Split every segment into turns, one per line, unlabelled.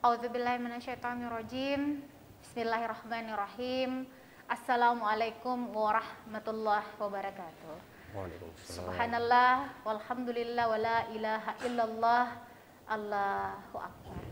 A'udzubillahi minasyaitonirrajim. Bismillahirrahmanirrahim. Assalamualaikum warahmatullahi wabarakatuh.
Waalaikumsalam.
Subhanallah walhamdulillah wala ilaha illallah. Allahu akbar.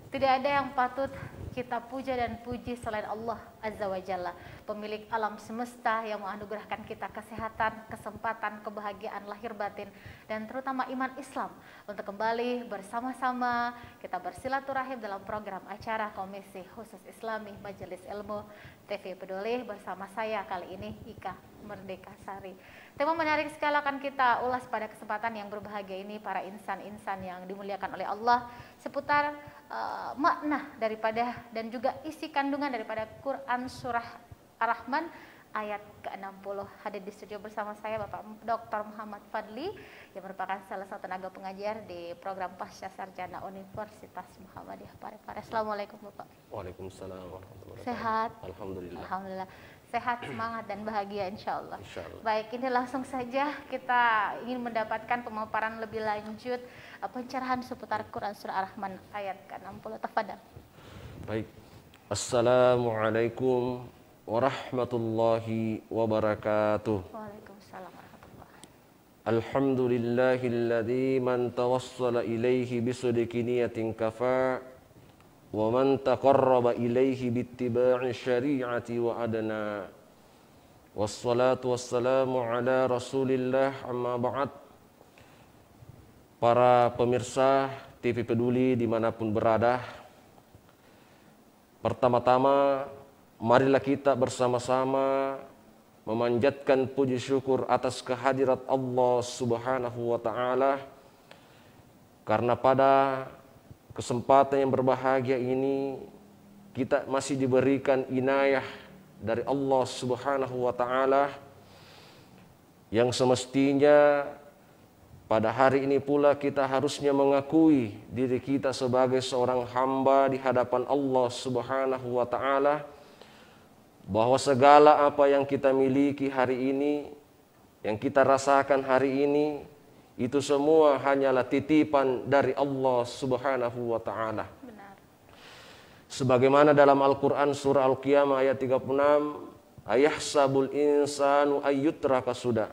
Tidak ada yang patut kita puja dan puji selain Allah Azza wa Jalla, pemilik alam semesta yang menganugerahkan kita kesehatan, kesempatan, kebahagiaan lahir batin, dan terutama iman Islam untuk kembali bersama-sama kita bersilaturahim dalam program acara Komisi Khusus Islami Majelis Ilmu TV Peduli bersama saya kali ini Ika Merdeka Sari. Tema menarik sekali akan kita ulas pada kesempatan yang berbahagia ini, para insan-insan yang dimuliakan oleh Allah, seputar makna daripada dan juga isi kandungan daripada Quran Surah Ar-Rahman ayat ke-60. Hadir di studio bersama saya Bapak Dr. Muhammad Fadli yang merupakan salah satu tenaga pengajar di program Pasca Sarjana Universitas Muhammadiyah Parepare. Assalamualaikum Bapak.
Waalaikumsalam warahmatullahi wabarakatuh.
Sehat?
Alhamdulillah.
Alhamdulillah. Sehat, semangat, dan bahagia insya Allah. Baik, ini langsung saja kita ingin mendapatkan pemaparan lebih lanjut pencerahan seputar Quran Surah Ar-Rahman ayat ke-60. Tafadhal.
Baik. Assalamualaikum warahmatullahi wabarakatuh.
Waalaikumsalam warahmatullahi.
Alhamdulillahilladzi man tawassala ilaihi bisidqi niyatin kafa wa man taqarraba ilaihi bittiba'i syari'ati wa adna. Wassalatu wassalamu ala Rasulillah amma ba'd. Para pemirsa TV Peduli dimanapun berada, pertama-tama marilah kita bersama-sama memanjatkan puji syukur atas kehadirat Allah Subhanahu wa Ta'ala, karena pada kesempatan yang berbahagia ini kita masih diberikan inayah dari Allah Subhanahu wa Ta'ala, yang semestinya pada hari ini pula kita harusnya mengakui diri kita sebagai seorang hamba di hadapan Allah Subhanahu wa Ta'ala, bahwa segala apa yang kita miliki hari ini, yang kita rasakan hari ini, itu semua hanyalah titipan dari Allah Subhanahu wa Ta'ala.
Benar.
Sebagaimana dalam Al-Quran surah Al-Qiyamah ayat 36, ayahsabul insanu ayyutraka suda,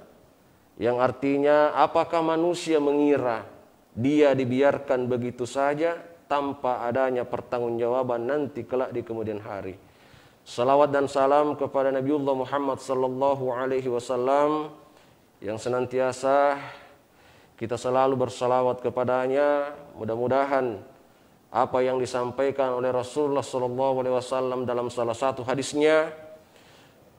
yang artinya apakah manusia mengira dia dibiarkan begitu saja tanpa adanya pertanggungjawaban nanti kelak di kemudian hari. Salawat dan salam kepada Nabiullah Muhammad sallallahu alaihi wasallam yang senantiasa kita selalu bersalawat kepadanya. Mudah-mudahan apa yang disampaikan oleh Rasulullah sallallahu alaihi wasallam dalam salah satu hadisnya,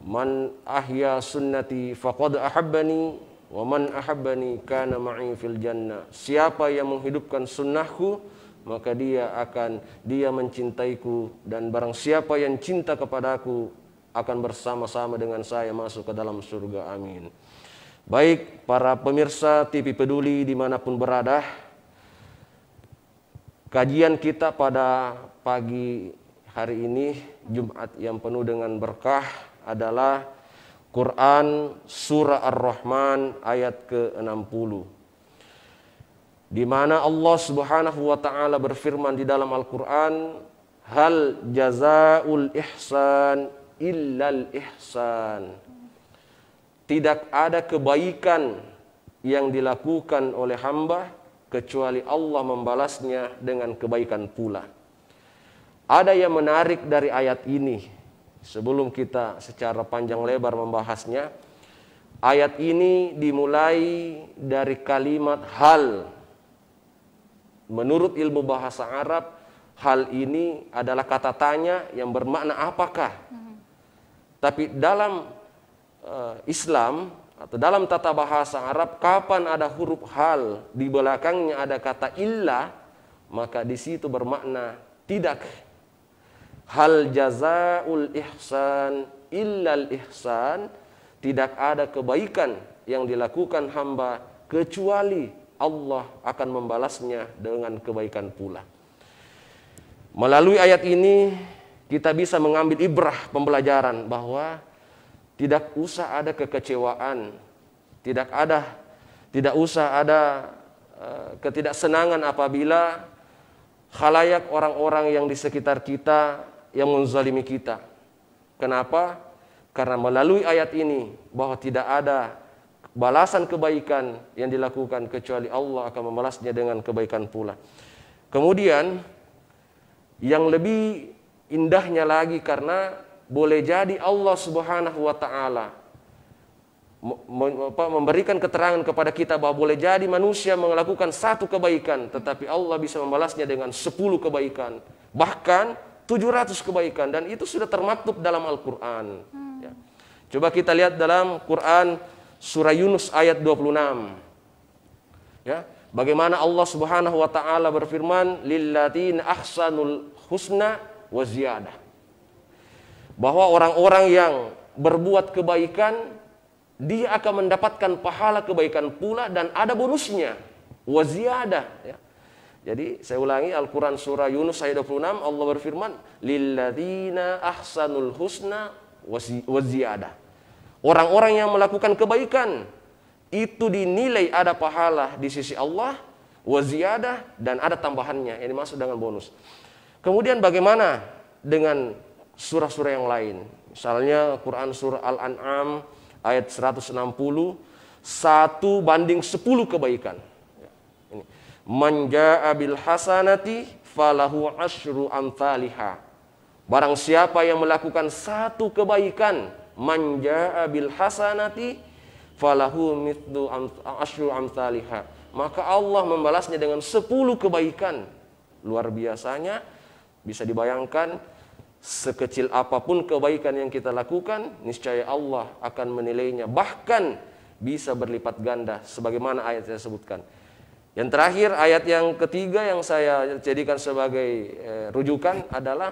man ahya sunnati faqad ahabbani wa man ahabbani kana ma'i fil jannah. Siapa yang menghidupkan sunnahku, maka dia mencintaiku, dan barang siapa yang cinta kepadaku akan bersama-sama dengan saya masuk ke dalam surga. Amin. Baik, para pemirsa TV Peduli dimanapun berada, kajian kita pada pagi hari ini, Jumat yang penuh dengan berkah, adalah Quran Surah Ar-Rahman ayat ke-60, di mana Allah Subhanahu wa Ta'ala berfirman di dalam Al-Quran, hal jazaul ihsan illal ihsan. Tidak ada kebaikan yang dilakukan oleh hamba kecuali Allah membalasnya dengan kebaikan pula. Ada yang menarik dari ayat ini. Sebelum kita secara panjang lebar membahasnya, ayat ini dimulai dari kalimat hal. Menurut ilmu bahasa Arab, hal ini adalah kata tanya yang bermakna apakah. Tapi dalam Islam atau dalam tata bahasa Arab, kapan ada huruf hal di belakangnya ada kata illa, maka di situ bermakna tidak. Hal jazaul ihsan illal ihsan, tidak ada kebaikan yang dilakukan hamba kecuali Allah akan membalasnya dengan kebaikan pula. Melalui ayat ini kita bisa mengambil ibrah pembelajaran bahwa tidak usah ada kekecewaan, tidak usah ada ketidaksenangan apabila khalayak orang-orang yang di sekitar kita yang menzalimi kita. Kenapa? Karena melalui ayat ini bahwa tidak ada balasan kebaikan yang dilakukan kecuali Allah akan membalasnya dengan kebaikan pula. Kemudian yang lebih indahnya lagi, karena boleh jadi Allah Subhanahu wa taala memberikan keterangan kepada kita bahwa boleh jadi manusia melakukan satu kebaikan, tetapi Allah bisa membalasnya dengan 10 kebaikan, bahkan 700 kebaikan, dan itu sudah termaktub dalam Al-Quran. Ya. Coba kita lihat dalam Quran surah Yunus ayat 26. Ya, bagaimana Allah Subhanahu wa taala berfirman, "Lilladziina ahsanul husna wa ziyadah." Bahwa orang-orang yang berbuat kebaikan, dia akan mendapatkan pahala kebaikan pula dan ada bonusnya, wa ziyadah. Ya. Jadi saya ulangi, Al-Quran surah Yunus ayat 26, Allah berfirman, "Lilladzina ahsanul husna wa ziyadah." Orang-orang yang melakukan kebaikan itu dinilai ada pahala di sisi Allah, wa ziyadah, dan ada tambahannya, yang dimaksud dengan bonus. Kemudian bagaimana dengan surah-surah yang lain? Misalnya Quran surah Al-An'am ayat 160, 1:10 kebaikan. Ini. Man jaa'a bil hasanati falahu asyru amsalihha. Barang siapa yang melakukan satu kebaikan, man jaa'a bil hasanati falahu mithlu asyru amsalihha, maka Allah membalasnya dengan 10 kebaikan. Luar biasanya, bisa dibayangkan sekecil apapun kebaikan yang kita lakukan, niscaya Allah akan menilainya, bahkan bisa berlipat ganda sebagaimana ayat saya sebutkan. Yang terakhir, ayat yang ketiga yang saya jadikan sebagai rujukan adalah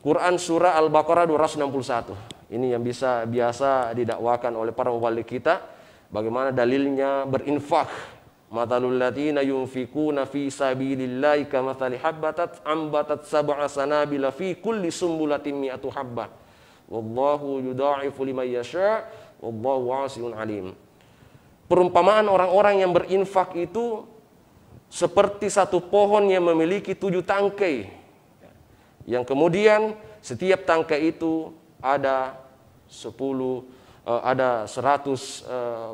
Quran surah Al-Baqarah 261. Ini yang biasa didakwakan oleh para mubalik kita, bagaimana dalilnya berinfak. Mathalul ladzina yunfikuna fi sabilillahi kamathali habbatat ambatat sab'a sanabila fi kulli sumbulatin mi'atu habbah. Wallahu yudha'ifu liman yasha' wallahu wasi'un alim. Perumpamaan orang-orang yang berinfak itu seperti satu pohon yang memiliki 7 tangkai. Yang kemudian setiap tangkai itu ada 100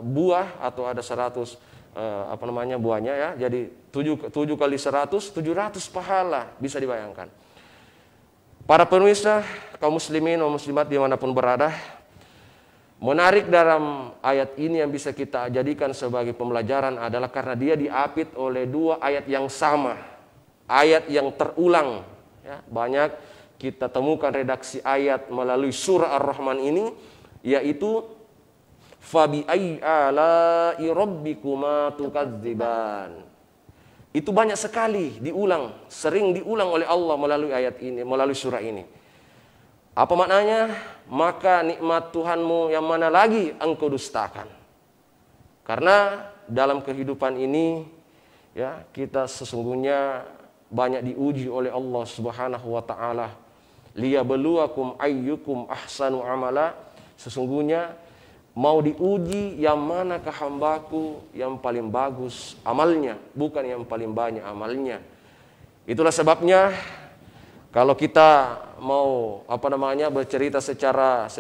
buah atau ada 100 buahnya ya. Jadi 7 kali 100, 700 pahala, bisa dibayangkan. Para pemirsa, kaum muslimin dan muslimat dimanapun berada, menarik dalam ayat ini yang bisa kita jadikan sebagai pembelajaran adalah karena dia diapit oleh 2 ayat yang sama, ayat yang terulang. Ya, banyak kita temukan redaksi ayat melalui surah Ar-Rahman ini, yaitu Fabi ayyi ala'i rabbikuma tukadziban. Itu banyak sekali diulang, sering diulang oleh Allah melalui ayat ini, melalui surah ini. Apa maknanya? Maka nikmat Tuhanmu yang mana lagi engkau dustakan. Karena dalam kehidupan ini ya, kita sesungguhnya banyak diuji oleh Allah Subhanahu wa taala. Liyabluwakum ayyukum ahsanu amala. Sesungguhnya mau diuji yang manakah hambaku yang paling bagus amalnya, bukan yang paling banyak amalnya. Itulah sebabnya kalau kita mau bercerita secara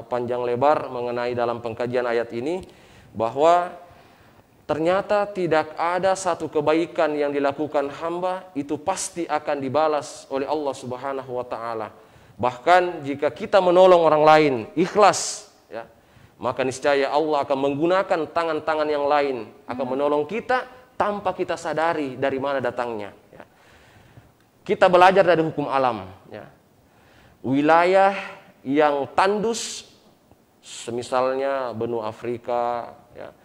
panjang lebar mengenai dalam pengkajian ayat ini, bahwa ternyata tidak ada satu kebaikan yang dilakukan hamba itu pasti akan dibalas oleh Allah Subhanahu wa taala. Bahkan jika kita menolong orang lain ikhlas, ya, maka niscaya Allah akan menggunakan tangan-tangan yang lain akan menolong kita tanpa kita sadari dari mana datangnya. Ya. Kita belajar dari hukum alam. Ya. Wilayah yang tandus, semisalnya benua Afrika, ya,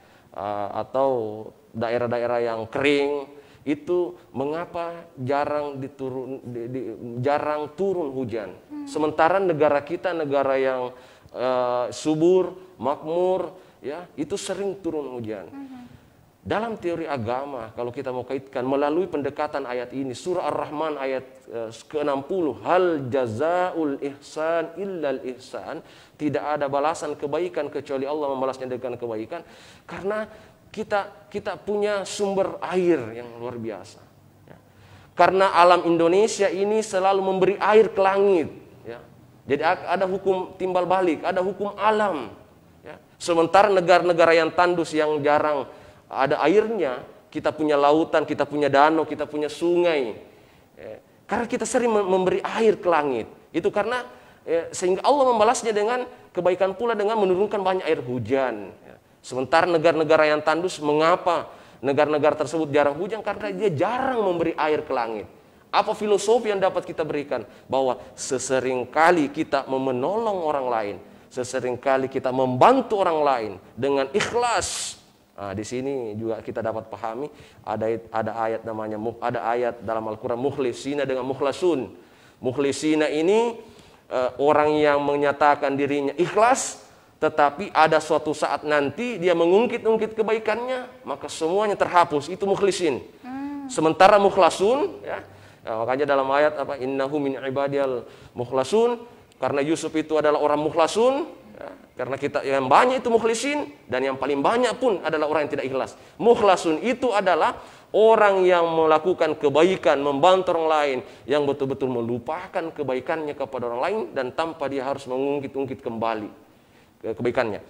atau daerah-daerah yang kering, itu mengapa jarang turun hujan. Sementara negara kita negara yang subur, makmur, ya, itu sering turun hujan. Dalam teori agama, kalau kita mau kaitkan melalui pendekatan ayat ini, surah Ar-Rahman ayat ke-60, hal jazaul ihsan illal ihsan, tidak ada balasan kebaikan kecuali Allah membalasnya dengan kebaikan. Karena kita punya sumber air yang luar biasa. Ya. Karena alam Indonesia ini selalu memberi air ke langit. Ya. Jadi ada hukum timbal balik, ada hukum alam. Ya. Sementara negara-negara yang tandus, yang jarang ada airnya, kita punya lautan, kita punya danau, kita punya sungai. Ya. Karena kita sering memberi air ke langit. Itu karena sehingga Allah membalasnya dengan kebaikan pula dengan menurunkan banyak air hujan. Ya. Sementara negara-negara yang tandus, mengapa negara-negara tersebut jarang hujan? Karena dia jarang memberi air ke langit. Apa filosofi yang dapat kita berikan? Bahwa seseringkali kita menolong orang lain, seseringkali kita membantu orang lain dengan ikhlas. Nah, di sini juga kita dapat pahami ada ayat namanya, ada ayat dalam Al-Quran, mukhlisina dengan mukhlasun. Mukhlisina ini orang yang menyatakan dirinya ikhlas, tetapi ada suatu saat nanti dia mengungkit-ungkit kebaikannya, maka semuanya terhapus. Itu mukhlisin. Sementara mukhlasun, ya, makanya dalam ayat apa, innahu min ibadiyal mukhlasun, karena Yusuf itu adalah orang mukhlasun, ya, karena kita yang banyak itu mukhlisin, dan yang paling banyak pun adalah orang yang tidak ikhlas. Mukhlasun itu adalah orang yang melakukan kebaikan, membantu orang lain, yang betul-betul melupakan kebaikannya kepada orang lain, dan tanpa dia harus mengungkit-ungkit kembali kebaikannya.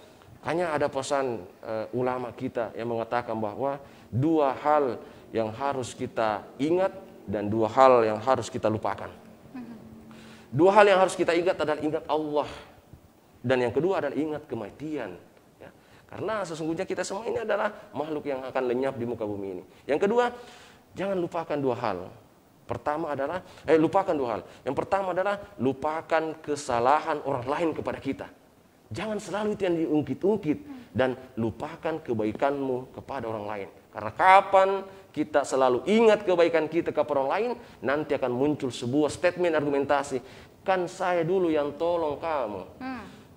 Hanya ada pesan ulama kita yang mengatakan bahwa dua hal yang harus kita ingat dan dua hal yang harus kita lupakan. Dua hal yang harus kita ingat adalah ingat Allah, dan yang kedua adalah ingat kematian. Ya. Karena sesungguhnya kita semua ini adalah makhluk yang akan lenyap di muka bumi ini. Yang kedua, jangan lupakan dua hal. Lupakan dua hal. Yang pertama adalah lupakan kesalahan orang lain kepada kita. Jangan selalu itu yang diungkit-ungkit, dan lupakan kebaikanmu kepada orang lain. Karena kapan kita selalu ingat kebaikan kita kepada orang lain, nanti akan muncul sebuah statement argumentasi. Kan saya dulu yang tolong kamu.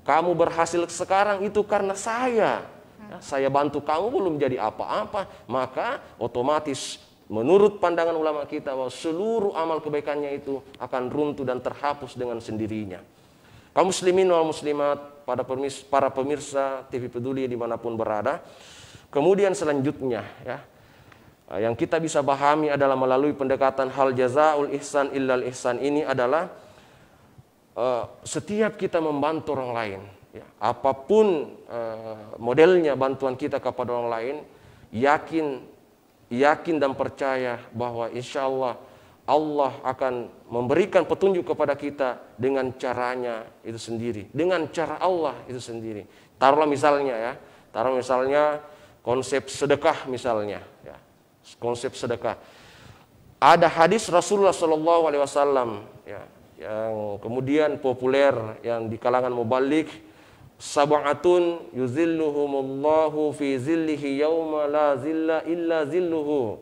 Kamu berhasil sekarang itu karena saya. Ya, saya bantu kamu belum jadi apa-apa. Maka otomatis menurut pandangan ulama kita bahwa seluruh amal kebaikannya itu akan runtuh dan terhapus dengan sendirinya. Kaum muslimin wal muslimat, para pemirsa TV Peduli dimanapun berada. Kemudian selanjutnya, ya, yang kita bisa pahami adalah melalui pendekatan hal jazaul ihsan illal ihsan ini adalah setiap kita membantu orang lain, ya, apapun modelnya bantuan kita kepada orang lain, yakin dan percaya bahwa insya Allah akan memberikan petunjuk kepada kita dengan caranya itu sendiri, dengan cara Allah itu sendiri. Taruh misalnya konsep sedekah misalnya, ya, konsep sedekah. Ada hadis Rasulullah SAW, ya, yang kemudian populer yang di kalangan mubalik, sab'atun yuzilluhumullahu fi zillihi yauma la zilla illa zilluhu.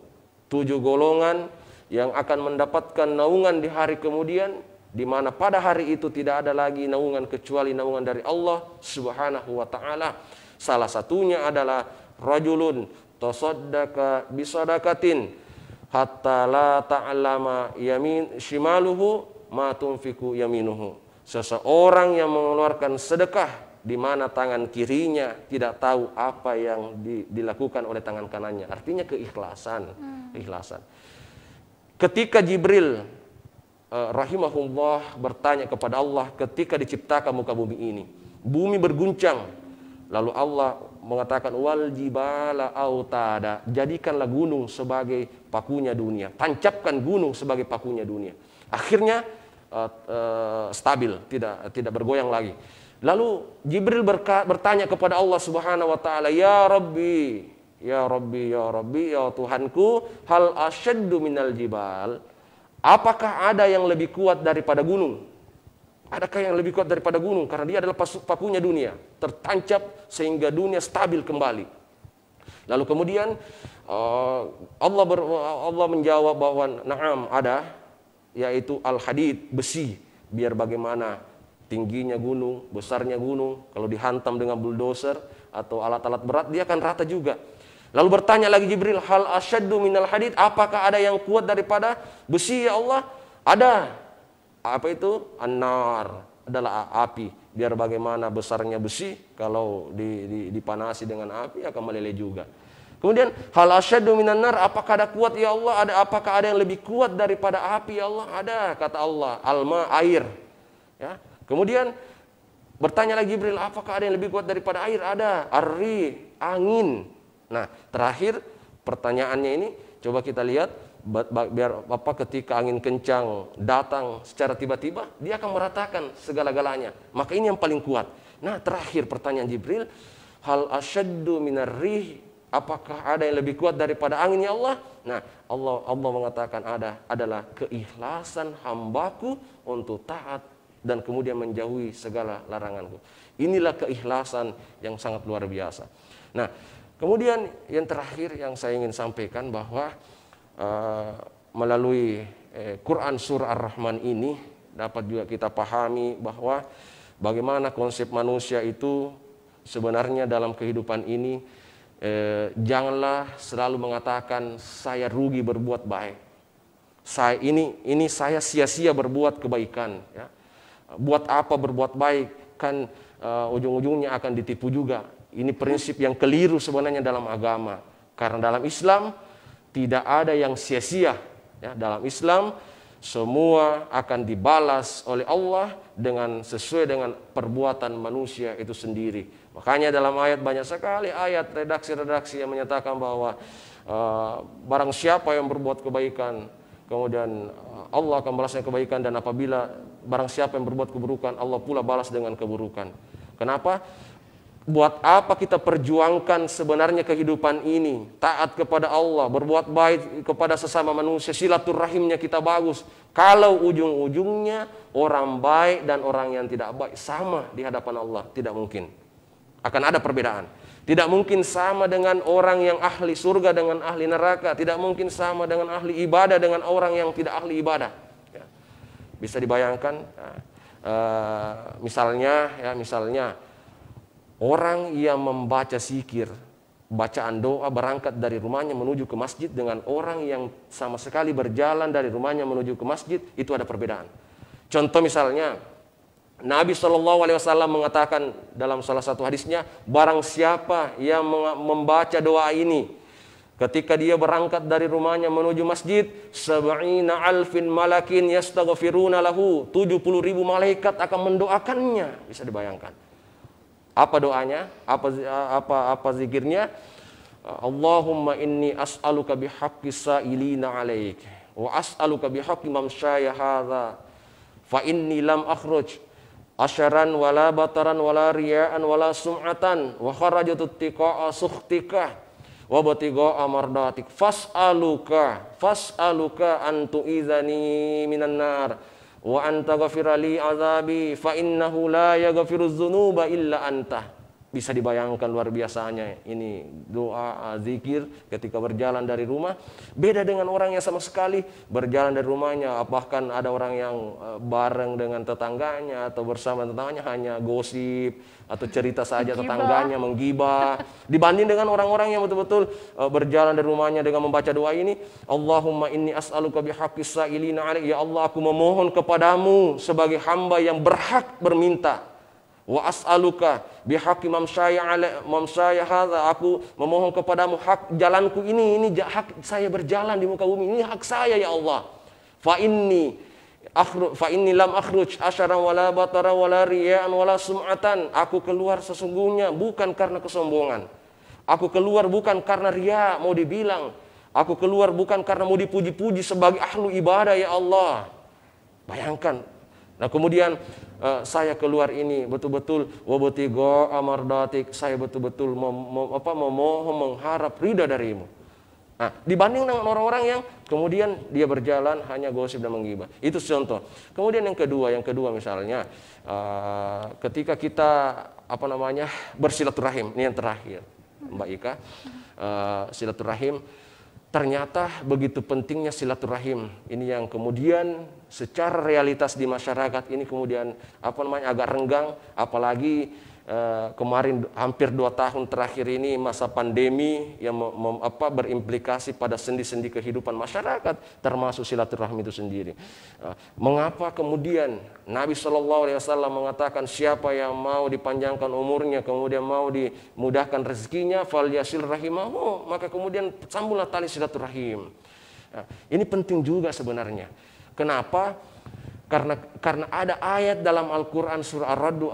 7 golongan yang akan mendapatkan naungan di hari kemudian, di mana pada hari itu tidak ada lagi naungan kecuali naungan dari Allah Subhanahu wa taala. Salah satunya adalah rajulun tasaddaqa bisadaqatin hatta la ta'lama yamin shimaluhu ma tunfiqu yaminuhu. Seseorang yang mengeluarkan sedekah di mana tangan kirinya tidak tahu apa yang dilakukan oleh tangan kanannya. Artinya keikhlasan. Ketika Jibril rahimahullah bertanya kepada Allah ketika diciptakan muka bumi ini, bumi berguncang, lalu Allah mengatakan wal jibala autada, jadikanlah gunung sebagai pakunya dunia, tancapkan gunung sebagai pakunya dunia. Akhirnya stabil, tidak bergoyang lagi. Lalu Jibril bertanya kepada Allah Subhanahu wa taala, ya Rabbi, ya Tuhanku, hal asyaddu minal jibal, apakah ada yang lebih kuat daripada gunung? Adakah yang lebih kuat daripada gunung? Karena dia adalah pakunya dunia, tertancap sehingga dunia stabil kembali. Lalu kemudian Allah menjawab bahwa na'am ada, yaitu al-hadid, besi. Biar bagaimana tingginya gunung, besarnya gunung, kalau dihantam dengan bulldozer atau alat-alat berat, dia akan rata juga. Lalu bertanya lagi Jibril, hal asyaddu minal hadid, apakah ada yang kuat daripada besi ya Allah? Ada. Apa itu? An-nar, adalah api. Biar bagaimana besarnya besi, kalau dipanasi dengan api akan meleleh juga. Kemudian hal asyaddu minan nar, apakah ada kuat ya Allah? Apakah ada yang lebih kuat daripada api ya Allah? Ada, kata Allah, alma, air. Ya. Kemudian bertanya lagi Jibril, apakah ada yang lebih kuat daripada air? Ada, arri, angin. Nah, terakhir pertanyaannya ini coba kita lihat, biar ketika angin kencang datang secara tiba-tiba, dia akan meratakan segala-galanya. Maka ini yang paling kuat. Nah, terakhir pertanyaan Jibril, hal asyaddu minar rih, apakah ada yang lebih kuat daripada angin ya Allah? Nah, Allah mengatakan adalah keikhlasan hambaku untuk taat dan kemudian menjauhi segala laranganku. Inilah keikhlasan yang sangat luar biasa. Nah, kemudian yang terakhir yang saya ingin sampaikan bahwa melalui Quran surah Ar-Rahman ini dapat juga kita pahami bahwa bagaimana konsep manusia itu sebenarnya dalam kehidupan ini. Janganlah selalu mengatakan saya rugi berbuat baik. Saya sia-sia berbuat kebaikan. Ya. Buat apa berbuat baik? Kan ujung-ujungnya akan ditipu juga. Ini prinsip yang keliru sebenarnya dalam agama. Karena dalam Islam tidak ada yang sia-sia. Ya, dalam Islam semua akan dibalas oleh Allah dengan sesuai dengan perbuatan manusia itu sendiri. Makanya dalam ayat banyak sekali ayat redaksi-redaksi yang menyatakan bahwa barang siapa yang berbuat kebaikan, kemudian Allah akan balasnya kebaikan, dan apabila barang siapa yang berbuat keburukan, Allah pula balas dengan keburukan. Kenapa? Buat apa kita perjuangkan sebenarnya kehidupan ini? Taat kepada Allah, berbuat baik kepada sesama manusia, silaturahimnya kita bagus. Kalau ujung-ujungnya orang baik dan orang yang tidak baik sama di hadapan Allah, tidak mungkin. Akan ada perbedaan. Tidak mungkin sama dengan orang yang ahli surga dengan ahli neraka. Tidak mungkin sama dengan ahli ibadah dengan orang yang tidak ahli ibadah. Ya. Bisa dibayangkan, misalnya orang yang membaca zikir, bacaan doa berangkat dari rumahnya menuju ke masjid dengan orang yang sama sekali berjalan dari rumahnya menuju ke masjid, itu ada perbedaan. Contoh misalnya, Nabi SAW mengatakan dalam salah satu hadisnya, barang siapa yang membaca doa ini ketika dia berangkat dari rumahnya menuju masjid, 70.000 malakin yastaghfiruna lahu, 70.000 malaikat akan mendoakannya. Bisa dibayangkan. Apa doanya? Apa zikirnya? Allahumma inni as'aluka bihaqqi sa'ilina alaik wa as'aluka bihaqqi mamsyaya hadza fa inni lam akhruj asyaran wala bataran wala riya'an wala sum'atan wa kharajatu tiqa'a sukhtika wa batiqa'a mardatik fas'aluka an tu'izani minan nar wa anta ghafirali azabi fa innahu la yaghfiruz dzunuba illa anta. Bisa dibayangkan luar biasanya ini doa zikir ketika berjalan dari rumah. Beda dengan orang yang sama sekali berjalan dari rumahnya, bahkan ada orang yang bareng dengan tetangganya atau bersama tetangganya hanya gosip atau cerita saja tetangganya, menggibah. Dibanding dengan orang-orang yang betul-betul berjalan dari rumahnya dengan membaca doa ini, Allahumma inni as'aluka bihaqqis sa'ilina alaik, ya Allah aku memohon kepadamu sebagai hamba yang berhak berminta. Wa as'aluka bihaqqi mamsyaya hadza, aku memohon kepadamu hak jalanku ini hak saya berjalan di muka bumi, ini hak saya ya Allah. Fa inni lam akhruj asyaran wala batara wala riya'an wala sum'atan. Aku keluar sesungguhnya bukan karena kesombongan. Aku keluar bukan karena riya mau dibilang. Aku keluar bukan karena mau dipuji-puji sebagai ahlu ibadah ya Allah. Bayangkan. Nah kemudian saya keluar ini betul-betul wabatigo amardatik, saya betul-betul memohon mengharap ridha darimu. Nah dibanding dengan orang-orang yang kemudian dia berjalan hanya gosip dan menggibah, itu contoh. Kemudian yang kedua misalnya ketika kita bersilaturahim, ini yang terakhir Mbak Ika, silaturahim. Ternyata begitu pentingnya silaturahim. Ini yang kemudian secara realitas di masyarakat ini kemudian agak renggang, apalagi kemarin hampir 2 tahun terakhir ini masa pandemi yang berimplikasi pada sendi-sendi kehidupan masyarakat, termasuk silaturahmi itu sendiri. Mengapa kemudian Nabi SAW mengatakan siapa yang mau dipanjangkan umurnya, kemudian mau dimudahkan rezekinya, falyasil rahimahu, maka kemudian sambunglah tali silaturahim. Ini penting juga sebenarnya. Kenapa? Karena ada ayat dalam Al-Quran surah Ar-Ra'd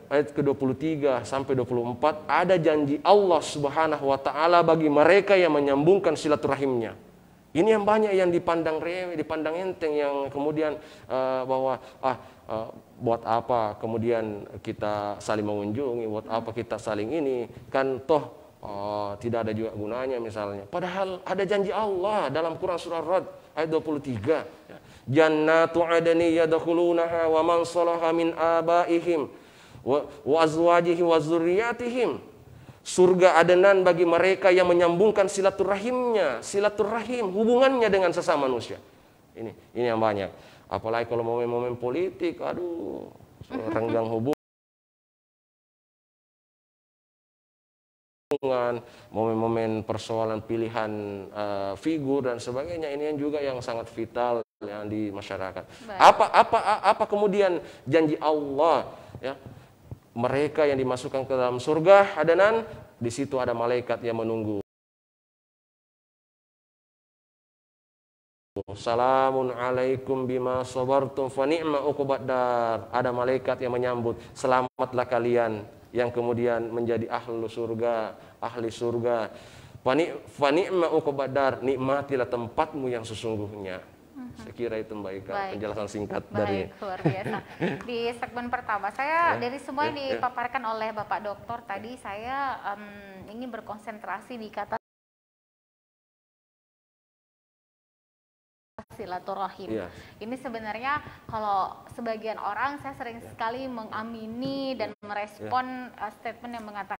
ayat ke-23 sampai 24, ada janji Allah Subhanahu wa taala bagi mereka yang menyambungkan silaturahimnya. Ini yang banyak yang dipandang remeh, dipandang enteng, yang kemudian bahwa buat apa kemudian kita saling mengunjungi, buat apa kita saling ini, kan toh tidak ada juga gunanya misalnya. Padahal ada janji Allah dalam Quran surah Ar-Ra'd ayat 23. Jannatu adni yadkhulunaha wa man salaha min abaihim wa azwajihim wa dzurriyyatihim. Surga adenan bagi mereka yang menyambungkan silaturahimnya, silaturahim hubungannya dengan sesama manusia. Ini yang banyak. Apalagi kalau momen-momen politik, aduh, renggang hubungan. Momen-momen persoalan pilihan figur dan sebagainya, ini yang juga yang sangat vital yang di masyarakat. Apa kemudian janji Allah, ya? Mereka yang dimasukkan ke dalam surga adanan, di situ ada malaikat yang menunggu. Salamun alaikum bima sabartum fa ni'ma uqbaddar. Ada malaikat yang menyambut, selamatlah kalian yang kemudian menjadi ahli surga. Fa ni'ma uqbaddar, nikmatilah tempatmu yang sesungguhnya. Saya kira itu Mbak Ika, penjelasan singkat dari
luar biasa. Di segmen pertama saya dari semua yang dipaparkan oleh Bapak Doktor tadi, saya ingin berkonsentrasi di kata silaturahim. Ini sebenarnya kalau sebagian orang, saya sering sekali mengamini dan merespon statement yang mengatakan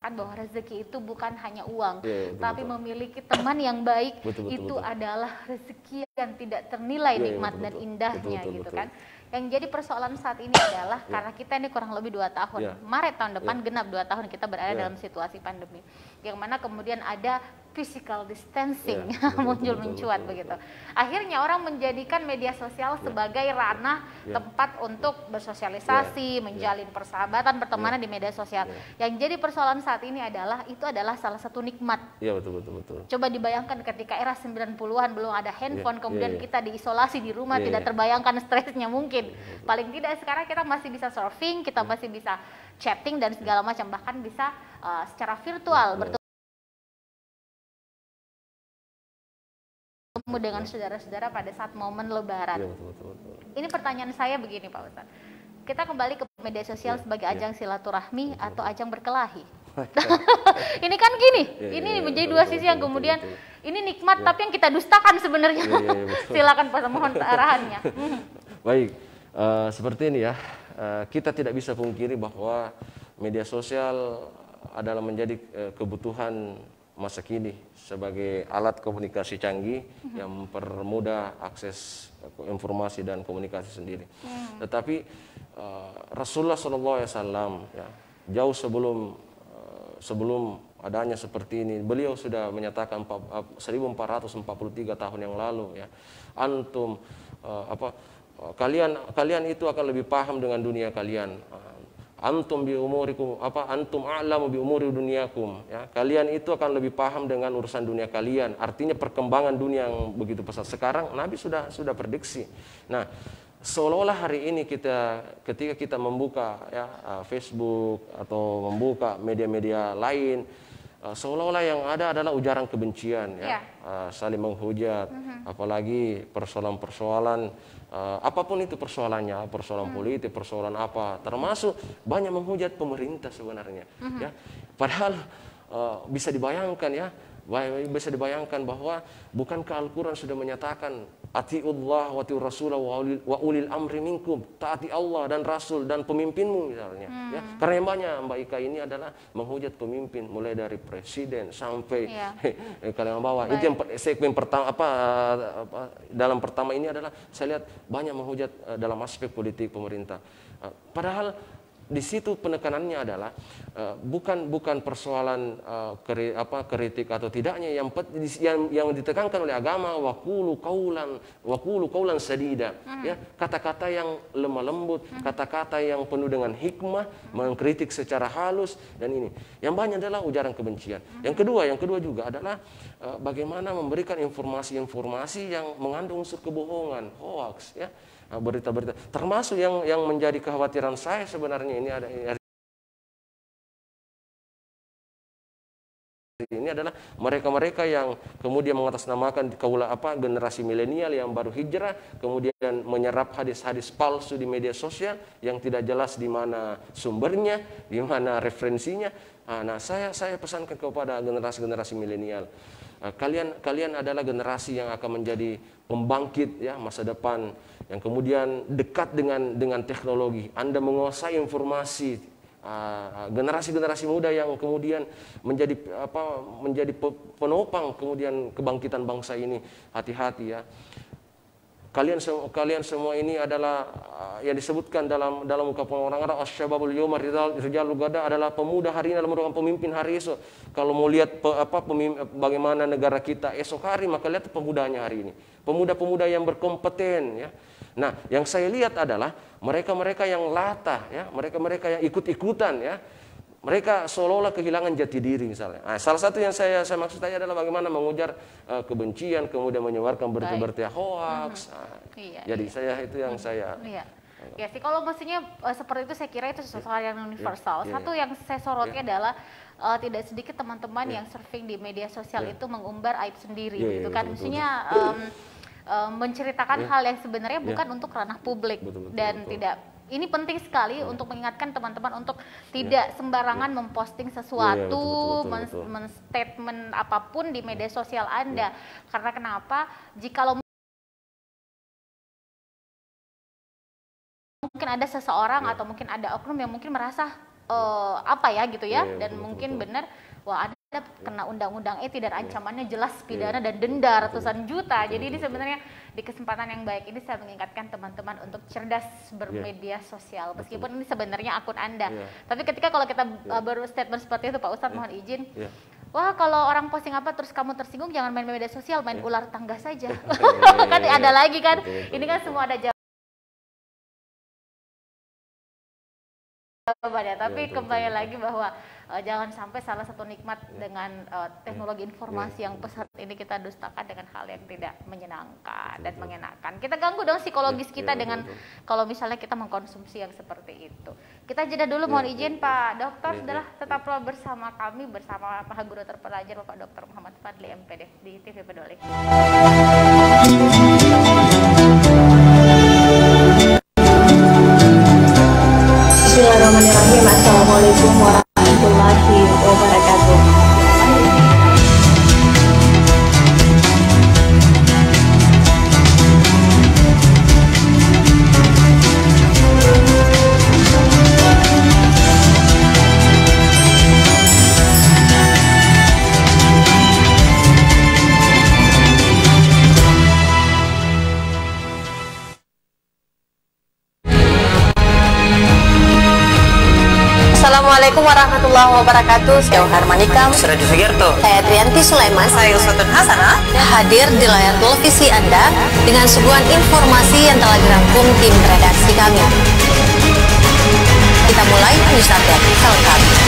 bahwa rezeki itu bukan hanya uang, tapi memiliki teman yang baik, itu adalah rezeki yang tidak ternilai nikmat dan indahnya, gitu kan. Yang jadi persoalan saat ini adalah karena kita ini kurang lebih 2 tahun, Maret tahun depan genap 2 tahun kita berada dalam situasi pandemi, yang mana kemudian ada physical distancing muncul mencuat begitu. Akhirnya orang menjadikan media sosial sebagai ranah tempat untuk bersosialisasi, menjalin persahabatan, pertemanan di media sosial. Yang jadi persoalan saat ini adalah itu adalah salah satu nikmat.
Iya, betul.
Coba dibayangkan ketika era 90-an belum ada handphone, kemudian kita diisolasi di rumah, tidak terbayangkan stresnya mungkin. Paling tidak sekarang kita masih bisa surfing, kita masih bisa chatting dan segala macam, bahkan bisa secara virtual bertemu dengan saudara-saudara pada saat momen Lebaran.
Betul.
Ini pertanyaan saya begini Pak Ustadz, kita kembali ke media sosial sebagai ajang silaturahmi atau ajang berkelahi? Ini kan gini, ini menjadi dua sisi yang kemudian ini nikmat tapi yang kita dustakan sebenarnya. Silakan Pak, mohon arahannya.
Baik, seperti ini ya, kita tidak bisa pungkiri bahwa media sosial adalah menjadi kebutuhan masa kini sebagai alat komunikasi canggih yang mempermudah akses informasi dan komunikasi sendiri. Tetapi Rasulullah SAW ya, jauh sebelum adanya seperti ini, beliau sudah menyatakan 1443 tahun yang lalu ya, kalian itu akan lebih paham dengan dunia kalian. Antum bi umurikum antum a'lamu bi umuri dunyakum, ya. Kalian itu akan lebih paham dengan urusan dunia kalian. Artinya perkembangan dunia yang begitu pesat. Sekarang Nabi sudah prediksi. Nah, seolah-olah hari ini ketika kita membuka ya Facebook atau membuka media-media lain, seolah-olah yang ada adalah ujaran kebencian ya. Saling menghujat, apalagi persoalan-persoalan apapun itu persoalannya, persoalan politik, persoalan apa, termasuk banyak menghujat pemerintah sebenarnya. Ya, padahal bisa dibayangkan ya, Bisa dibayangkan bahwa bukankah Al-Quran sudah menyatakan atiullah wa atiur rasulah wa ulil amri minkum, taati Allah dan Rasul dan pemimpinmu misalnya. Ya, karena yang banyak Mbak Ika ini adalah menghujat pemimpin mulai dari presiden sampai kalian bawah. Itu yang segmen pertama dalam pertama ini adalah saya lihat banyak menghujat dalam aspek politik pemerintah. Padahal di situ penekanannya adalah bukan persoalan kritik atau tidaknya, yang ditekankan oleh agama waqulu qaulan sadida, ya, kata-kata yang lemah lembut, kata-kata yang penuh dengan hikmah, mengkritik secara halus, dan ini yang banyak adalah ujaran kebencian. Yang kedua juga adalah bagaimana memberikan informasi-informasi yang mengandung unsur kebohongan, hoax, ya. Berita-berita termasuk yang menjadi kekhawatiran saya sebenarnya ini adalah mereka-mereka yang kemudian mengatasnamakan generasi milenial yang baru hijrah, kemudian menyerap hadis-hadis palsu di media sosial yang tidak jelas di mana sumbernya, di mana referensinya. Nah, saya pesankan kepada generasi milenial, kalian adalah generasi yang akan menjadi pembangkit, ya, masa depan, yang kemudian dekat dengan teknologi. Anda menguasai informasi, generasi muda yang kemudian menjadi penopang kemudian kebangkitan bangsa ini. Hati-hati, ya. Kalian semua ini adalah yang disebutkan dalam ungkapan orang Arab, asyababul yawma rijalul gada, adalah pemuda hari ini adalah merupakan pemimpin hari esok. Kalau mau lihat bagaimana negara kita esok hari, maka lihat pemudanya hari ini. Pemuda-pemuda yang berkompeten, ya. Nah, yang saya lihat adalah mereka-mereka yang latah, ya, mereka-mereka yang ikut-ikutan, ya. Mereka seolah-olah kehilangan jati diri misalnya. Nah, salah satu yang saya maksud tadi adalah bagaimana mengujar kebencian, kemudian menyebarkan berita-berita hoax. Jadi saya itu yang saya.
Ya sih, kalau maksudnya seperti itu saya kira itu sesuatu hal yang universal. Satu yang saya soroti adalah tidak sedikit teman-teman yang surfing di media sosial itu mengumbar aib sendiri, gitu kan. Maksudnya menceritakan hal yang sebenarnya bukan untuk ranah publik, dan tidak. Ini penting sekali untuk mengingatkan teman-teman untuk tidak sembarangan memposting sesuatu, men-statement apapun di media sosial Anda. Karena kenapa? Jikalau mungkin ada seseorang atau mungkin ada oknum yang mungkin merasa dan mungkin benar, wah, ada kena undang-undang dan ancamannya jelas pidana dan denda ratusan juta. Jadi ini sebenarnya di kesempatan yang baik ini saya mengingatkan teman-teman untuk cerdas bermedia sosial, meskipun ini sebenarnya akun Anda. Tapi ketika kalau kita baru statement seperti itu, Pak Ustadz, mohon izin, wah, kalau orang posting apa terus kamu tersinggung, jangan main media sosial, main ular tangga saja. Kan ada lagi kan, ini kan semua ada jawabannya. Tapi kembali lagi bahwa jangan sampai salah satu nikmat dengan teknologi informasi yang pesat ini kita dustakan dengan hal yang tidak menyenangkan dan mengenakan. Kita ganggu dong psikologis kita dengan kalau misalnya kita mengkonsumsi yang seperti itu. Kita jeda dulu, mohon izin Pak Dokter, tetaplah bersama kami, bersama Pak Guru Terpelajar Bapak Dr. Muhammad Fadli MPD di TV Peduli. Bismillahirrahmanirrahim. Assalamualaikum warahmatullahi wabarakatuh.
Assalamualaikum warahmatullahi wabarakatuh. Saya Harmanika,
Saya Sugiarto,
saya Trianti Sulaiman,
saya Uswatun Hasanah,
hadir di layar televisi Anda dengan suguhan informasi yang telah dirangkum tim redaksi kami. Kita mulai news update selengkapnya.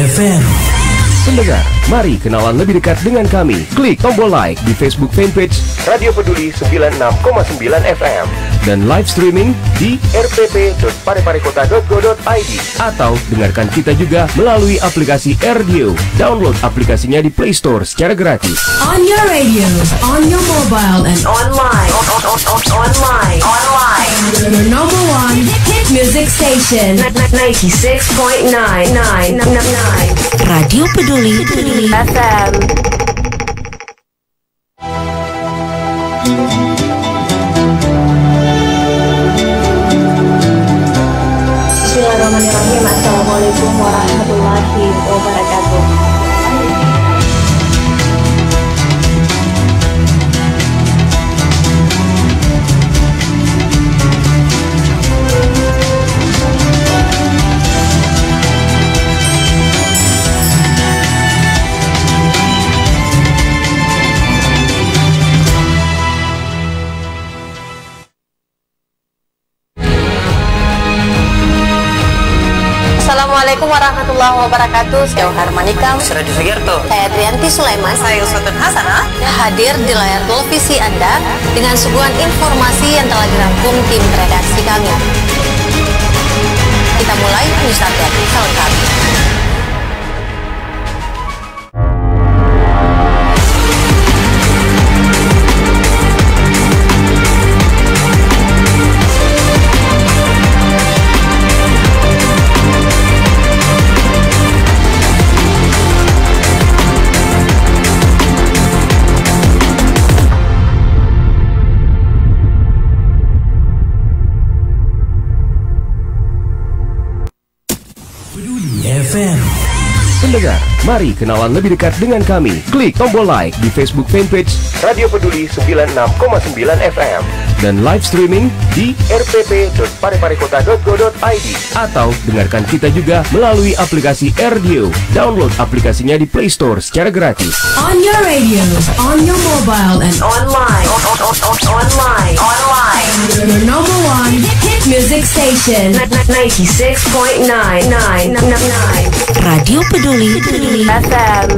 FM.
Pendengar, mari kenalan lebih dekat dengan kami. Klik tombol like di Facebook fanpage
Radio Peduli 96,9 FM
dan live streaming di
rpp.pareparekota.go.id
atau dengarkan kita juga melalui aplikasi RDio. Download aplikasinya di Play Store secara gratis.
On your radio, on your mobile and online. Your number one hit music station 96.9 Radio Peduli FM.
Bismillahirrahmanirrahim. Assalamualaikum warahmatullahi wabarakatuh.
Assalamualaikum warahmatullahi wabarakatuh. Saya Harmanikam,
Suradi Sugierto,
saya Trianti Sulaiman,
saya Uswatun Hasanah,
hadir di layar televisi Anda dengan suguhan informasi yang telah dirangkum tim redaksi kami. Kita mulai news update selengkapnya.
FM.
Pendengar, mari kenalan lebih dekat dengan kami. Klik tombol like di Facebook fanpage
Radio Peduli 96,9 FM
dan live streaming di
rpp.pareparekota.go.id
atau dengarkan kita juga melalui aplikasi RDio. Download aplikasinya di Play Store secara gratis.
On your radio, on your mobile and
online.
your number one hit music station
96.9
Radio Peduli
FM.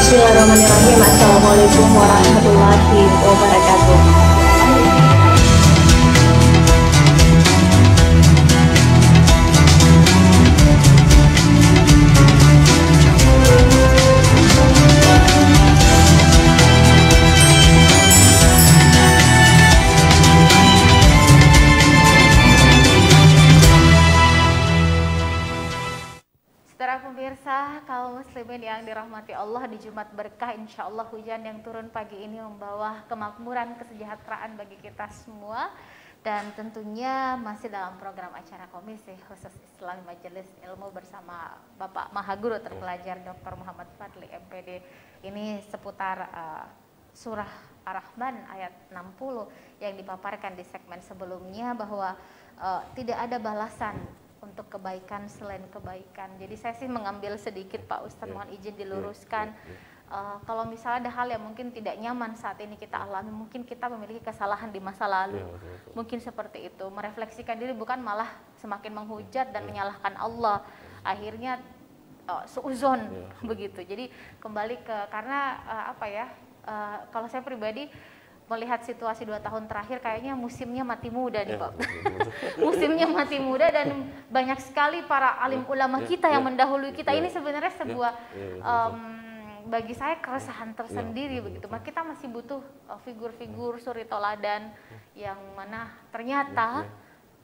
Bismillahirrahmanirrahim. Assalamualaikum warahmatullahi wabarakatuh.
Saudara pemirsa, kaum muslimin yang dirahmati Allah, di Jumat berkah insya Allah hujan yang turun pagi ini membawa kemakmuran, kesejahteraan bagi kita semua. Dan tentunya masih dalam program acara Komisi Khusus Islam Majelis Ilmu bersama Bapak Mahaguru Terpelajar Dr. Muhammad Fadli MPD. Ini seputar surah Ar-Rahman ayat 60 yang dipaparkan di segmen sebelumnya bahwa tidak ada balasan untuk kebaikan selain kebaikan. Jadi saya sih mengambil sedikit Pak Ustadz, mohon izin diluruskan. Kalau misalnya ada hal yang mungkin tidak nyaman saat ini kita alami, mungkin kita memiliki kesalahan di masa lalu, mungkin seperti itu. Merefleksikan diri, bukan malah semakin menghujat dan menyalahkan Allah. Akhirnya suuzon begitu. Jadi kembali ke, karena kalau saya pribadi melihat situasi 2 tahun terakhir, kayaknya musimnya mati muda nih Pak. Musimnya mati muda dan banyak sekali para alim ulama kita yang mendahului kita. Ini sebenarnya sebuah bagi saya keresahan tersendiri begitu. Maka kita masih butuh figur-figur suri toladan yang mana ternyata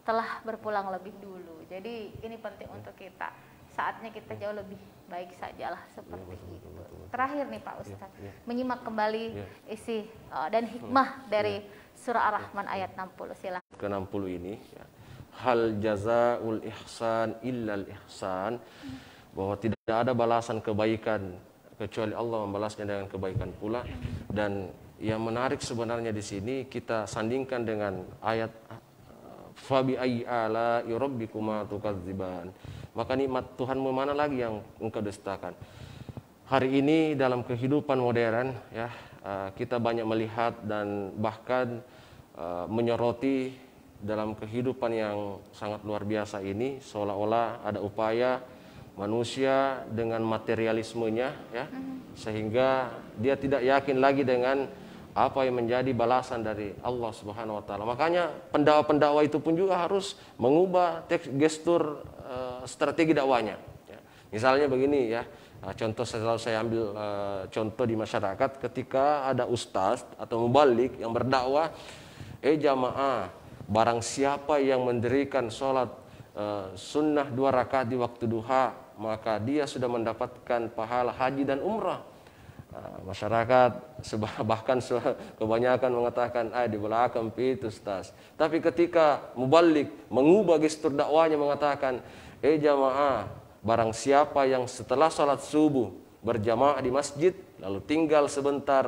telah berpulang lebih dulu. Jadi ini penting untuk kita. Saatnya kita jauh lebih baik sajalah seperti itu. Terakhir nih Pak Ustadz, menyimak kembali isi dan hikmah dari surah Ar-Rahman ayat 60. Silakan.
Ke-60 ini ya. Hal jazaul ihsan illal ihsan, bahwa tidak ada balasan kebaikan kecuali Allah membalasnya dengan kebaikan pula. Dan yang menarik sebenarnya di sini kita sandingkan dengan ayat fabi ayyi ala'i rabbikuma tukadziban. Maka nikmat Tuhanmu mana lagi yang engkau dustakan? Hari ini dalam kehidupan modern ya, kita banyak melihat dan bahkan menyoroti dalam kehidupan yang sangat luar biasa ini, seolah-olah ada upaya manusia dengan materialismenya ya, sehingga dia tidak yakin lagi dengan apa yang menjadi balasan dari Allah Subhanahu wa taala. Makanya pendakwa-pendakwa itu pun juga harus mengubah gestur strategi dakwanya ya. Misalnya begini ya, contoh selalu saya ambil contoh di masyarakat, ketika ada ustaz atau mubalik yang berdakwah, jamaah, barang siapa yang mendirikan sholat sunnah 2 rakaat di waktu duha, maka dia sudah mendapatkan pahala haji dan umrah. Masyarakat bahkan kebanyakan mengatakan di belakang itu ustaz. Tapi ketika mubalik mengubah gestur dakwanya mengatakan, jamaah, barang siapa yang setelah sholat subuh berjamaah di masjid lalu tinggal sebentar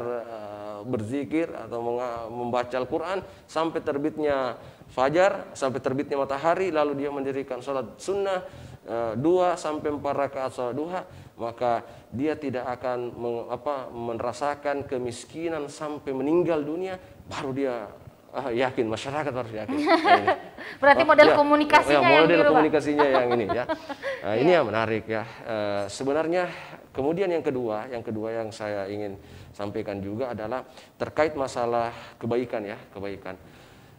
berzikir atau membaca Al-Quran sampai terbitnya fajar, sampai terbitnya matahari, lalu dia mendirikan sholat sunnah 2 sampai 4 rakaat sholat duha, maka dia tidak akan merasakan kemiskinan sampai meninggal dunia. Baru dia yakin, masyarakat harus yakin.
Berarti model komunikasinya yang
model
dirubah.
komunikasinya yang ini ya. Ini yang menarik ya. Sebenarnya kemudian yang kedua yang saya ingin sampaikan juga adalah terkait masalah kebaikan ya, kebaikan.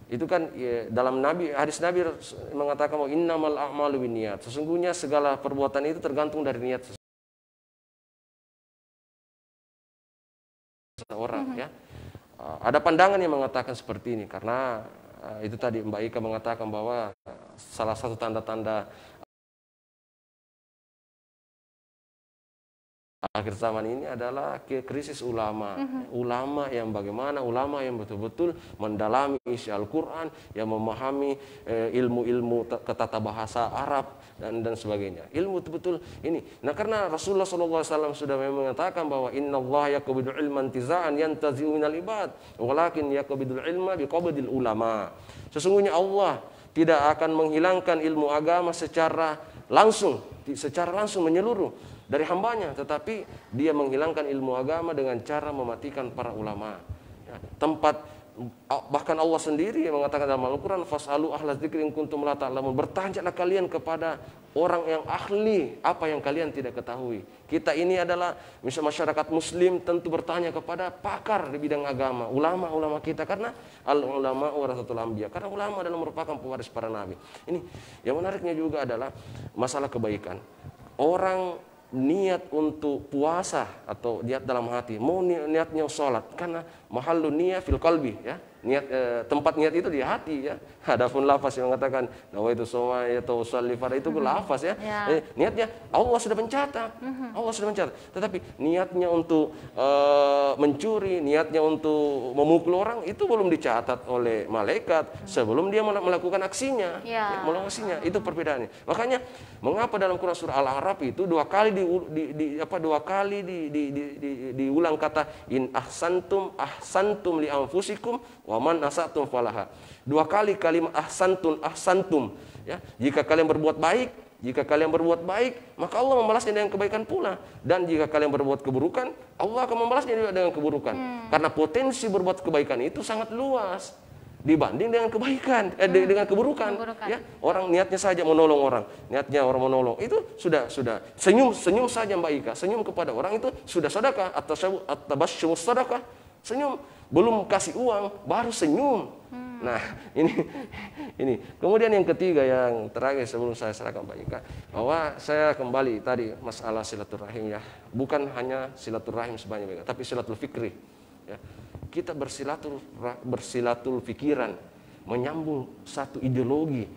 Itu kan ya, dalam hadis Nabi mengatakan bahwa innamal a'malu binniyat. Sesungguhnya segala perbuatan itu tergantung dari niat seseorang ya. Ada pandangan yang mengatakan seperti ini karena itu tadi Mbak Ika mengatakan bahwa salah satu tanda-tanda akhir zaman ini adalah krisis ulama. Ulama yang bagaimana? Ulama yang betul-betul mendalami isi Al-Quran, yang memahami ilmu-ilmu ketata bahasa Arab dan sebagainya. Ilmu betul-betul ini. Nah, karena Rasulullah SAW sudah mengatakan bahwa innallaha yaqbidul ilma intiza'an yantazi'u minal ibad, walakin yaqbidul ilma biqabdil ulama. Sesungguhnya Allah tidak akan menghilangkan ilmu agama secara langsung menyeluruh dari hambanya, tetapi dia menghilangkan ilmu agama dengan cara mematikan para ulama ya, bahkan Allah sendiri yang mengatakan dalam Al-Quran, fas'alu ahla dzikri in kuntum la ta'lamun, bertanyalah kalian kepada orang yang ahli apa yang kalian tidak ketahui. Kita ini adalah masyarakat muslim, tentu bertanya kepada pakar di bidang agama, ulama-ulama kita, karena al-ulama warasatul anbiya, karena ulama adalah merupakan pewaris para nabi. Ini yang menariknya juga adalah masalah kebaikan. Orang niat untuk puasa atau niat dalam hati, mau niatnya sholat, karena mahallu niyah fil qalbi ya, niat tempat niat itu di hati ya. Adapun lafaz yang mengatakan nawaitu shoma atau usolli pada itu lafaz ya. Niatnya Allah sudah mencatat, Allah sudah mencatat. Tetapi niatnya untuk mencuri, niatnya untuk memukul orang itu belum dicatat oleh malaikat sebelum dia melakukan aksinya. Melakukan aksinya, itu perbedaannya. Makanya mengapa dalam Quran surah Al-A'raf itu dua kali diulang kata in ahsantum li anfusikum wa man asatum falaha. 2 kali kalimat ahsantum ya. Jika kalian berbuat baik, maka Allah membalasnya dengan kebaikan pula. Dan jika kalian berbuat keburukan, Allah akan membalasnya juga dengan keburukan. Karena potensi berbuat kebaikan itu sangat luas dibanding dengan dengan keburukan. Ya, orang niatnya saja menolong orang, itu sudah senyum saja Mbak Ika, senyum kepada orang itu sudah sedekah, atau tabasyumus sedekah, senyum, belum kasih uang baru senyum. Nah, ini. Kemudian yang ketiga, yang terakhir sebelum saya serahkan Mbak Ika, bahwa saya kembali tadi masalah silaturahim ya, bukan hanya silaturahim sebanyak, tapi silatul fikri. Ya. Kita bersilatul pikiran, menyambung satu ideologi,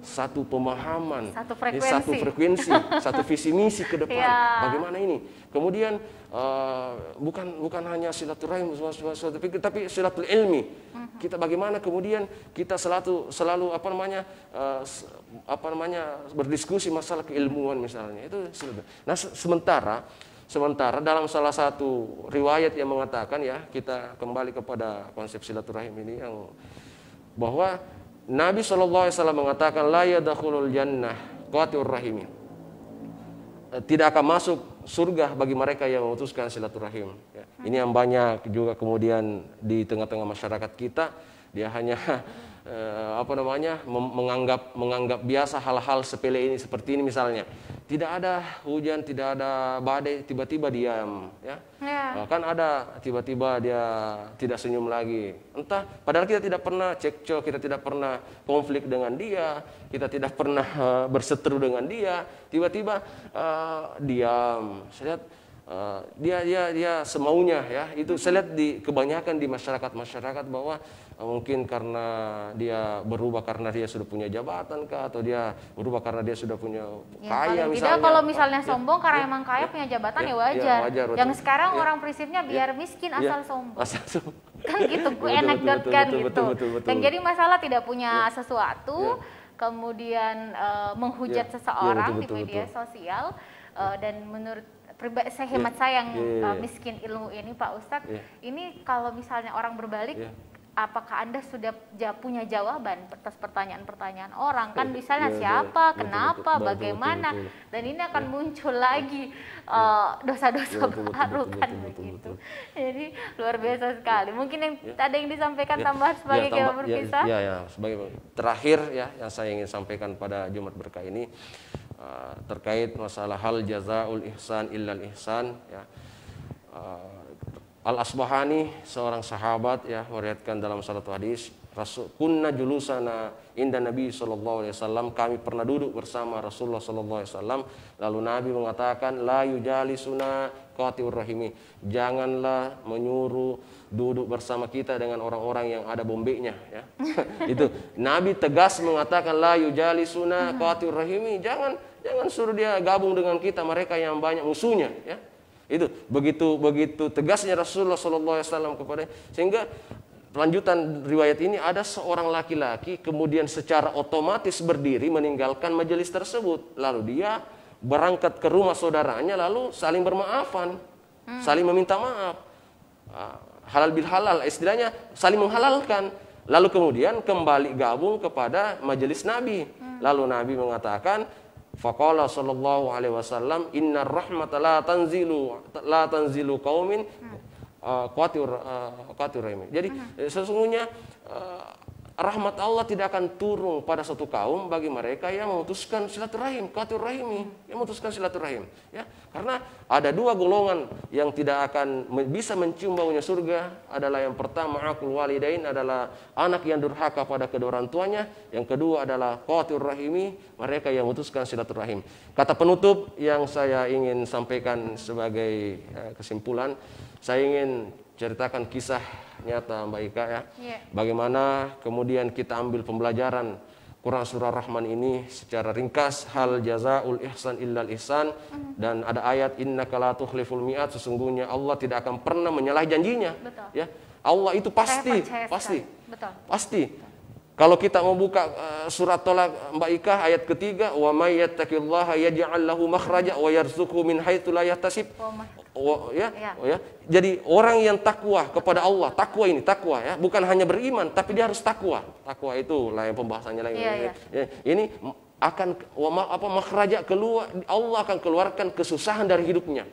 satu pemahaman, satu frekuensi, satu visi misi ke depan. Bagaimana ini? Kemudian bukan hanya silaturahim, tapi silatul ilmi. Kita bagaimana kemudian kita selalu berdiskusi masalah keilmuan misalnya. Itu silatul. Nah, Sementara dalam salah satu riwayat yang mengatakan ya, kita kembali kepada konsep silaturahim ini, yang bahwa Nabi SAW mengatakan la yadkhulul jannah qati'ur rahimi. Tidak akan masuk surga bagi mereka yang memutuskan silaturahim. Ya. Ini yang banyak juga kemudian di tengah-tengah masyarakat kita, dia hanya menganggap biasa hal-hal sepele ini seperti ini misalnya. Tidak ada hujan, tidak ada badai, tiba-tiba diam, ya. Kan ada tiba-tiba dia tidak senyum lagi. Entah, padahal kita tidak pernah cekcok, kita tidak pernah konflik dengan dia, kita tidak pernah berseteru dengan dia, tiba-tiba diam. Saya lihat dia semaunya, ya. Itu saya lihat di kebanyakan di masyarakat bahwa mungkin karena dia berubah karena dia sudah punya jabatan kah, atau dia berubah karena dia sudah punya kaya misalnya.
Tidak, kalau misalnya sombong karena emang kaya punya jabatan ya wajar. Yang sekarang orang prinsipnya biar miskin asal sombong. Kan gitu, anekdot kan gitu. Yang jadi masalah tidak punya sesuatu, kemudian menghujat seseorang di media sosial, dan menurut saya hemat saya yang miskin ilmu ini Pak Ustadz, ini kalau misalnya orang berbalik, apakah Anda sudah punya jawaban atas pertanyaan-pertanyaan orang? Kan misalnya siapa, kenapa, bagaimana, dan ini akan muncul lagi dosa-dosa baru kan begitu. Jadi luar biasa sekali. Mungkin yang ada yang disampaikan tambahan sebagai kita berpisah?
Sebagai terakhir ya yang saya ingin sampaikan pada Jumat Berkah ini terkait masalah hal jazaul ihsan illal ihsan, ya. Al-Asbahani, seorang sahabat, ya, meriwayatkan dalam satu hadis, kunna julusana inda Nabi sallallahu alaihi wasallam, kami pernah duduk bersama Rasulullah sallallahu alaihi wasallam, lalu Nabi mengatakan la yujalisuna qati'ur rahimi, janganlah menyuruh duduk bersama kita dengan orang-orang yang ada bombeknya, ya. Itu Nabi tegas mengatakan la yujalisuna qati'ur rahimi, jangan suruh dia gabung dengan kita, mereka yang banyak musuhnya, ya. Itu begitu tegasnya Rasulullah SAW kepada, sehingga lanjutan riwayat ini ada seorang laki-laki kemudian secara otomatis berdiri meninggalkan majelis tersebut, lalu dia berangkat ke rumah saudaranya, lalu saling bermaafan, saling meminta maaf, halal bil halal, istilahnya saling menghalalkan, lalu kemudian kembali gabung kepada majelis Nabi. Lalu Nabi mengatakan, faqala sallallahu alaihi wasallam, innar rahmata la tanzilu qaumin qatir rahim. Jadi sesungguhnya rahmat Allah tidak akan turun pada suatu kaum bagi mereka yang memutuskan silaturahim, qatir rahimi, yang memutuskan silaturahim, ya. Karena ada dua golongan yang tidak akan bisa mencium baunya surga, adalah yang pertama aqul walidain, adalah anak yang durhaka pada kedua orang tuanya, yang kedua adalah qatir rahimi, mereka yang memutuskan silaturahim. Kata penutup yang saya ingin sampaikan sebagai kesimpulan, saya ingin ceritakan kisah nyata Mbak Ika, ya. Bagaimana kemudian kita ambil pembelajaran Quran surah Rahman ini secara ringkas, hal jazaul ihsan illal ihsan, dan ada ayat innaka la tukhliful mi'ad, sesungguhnya Allah tidak akan pernah menyalahi janjinya.
Betul.
Ya. Allah itu pasti.
Betul.
Pasti. Kalau kita mau buka surat Tolak Mbak Ika ayat ketiga, wa may yattaqillaha yaj'al lahu makhraja wa yarzuqhu min haitsu la yahtasib. Jadi orang yang takwa kepada Allah, takwa ya, bukan hanya beriman tapi dia harus takwa. Takwa itu lah yang pembahasannya lagi. Ini akan makhraja, keluar, Allah akan keluarkan kesusahan dari hidupnya.